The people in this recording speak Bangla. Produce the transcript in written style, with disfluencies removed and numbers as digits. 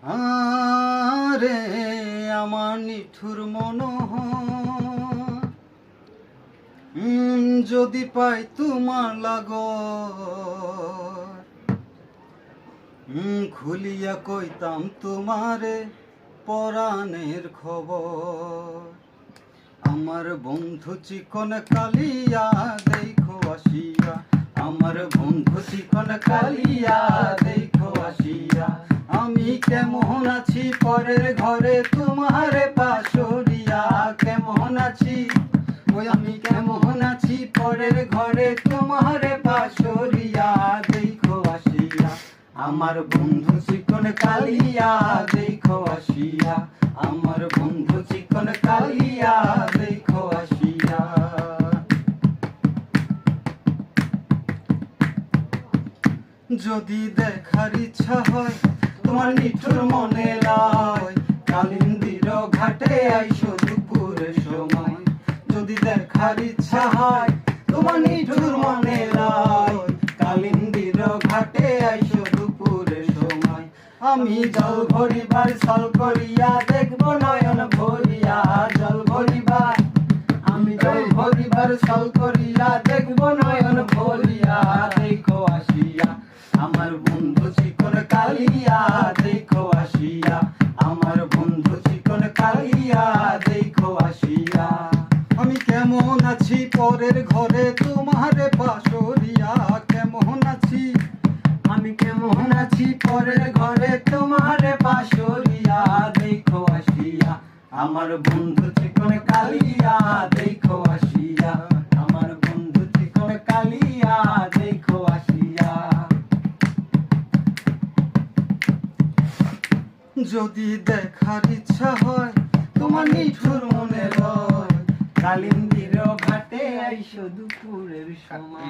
আরে আমার নিঠুর মনোহর, যদি পাই তোমার লাগর, খুলিয়া কইতাম তোমারে পরাণের খবর। আমার বন্ধু চিকন কালিয়া দেখো আসিয়া, আমার বন্ধু চিকন কালিয়া দেখো আসিয়া। আমি কেমন আছি পরের ঘরে তোমারে পাশরিয়া, কেমন আছি ওই আমি কেমন আছি পরের ঘরে তোমারে পাশরিয়া দেখো আসিয়া। আমার বন্ধু চিকন কালিয়া দেখো আসিয়া, আমার বন্ধু চিকন কালিয়া দেখো আসিয়া। যদি দেখার ইচ্ছা হয় তোমার নিঠুর মনে লয়, কালিন্দির ঘাটে আইসো দুপুরের সময়। যদি দেখার ইচ্ছা হয় তোমার নিঠুর মনে লয়, কালিন্দির ঘাটে আইসো দুপুরের সময়। আমি জল ভরিবার ছল করিয়া দেখবো নয়ন ভরিয়া, জল ভরিবার আমি জল ভরিবার ছল করিয়া দেখবো নয়ন ভরিয়া দেখো আসিয়া। আমার বন্ধু চিকন কালিয়া দেখো আসিয়া, আমার বন্ধু চিকন কালিয়া দেখো আসিয়া। আমি কেমন আছি পরের ঘরে তোমারে পাশরিয়া, কেমন আছি আমি কেমন আছি পরের ঘরে তোমারে পাশরিয়া দেখো আসিয়া। আমার বন্ধু চিকন কালিয়া দেখো আসিয়া, আমার বন্ধু চিকন কালিয়া দেখো আসিয়া। যদি দেখার ইচ্ছা হয় তোমার নিঠুর মনে লয়, কালিন্দির ঘাটে আইসো দুপুরের সময়।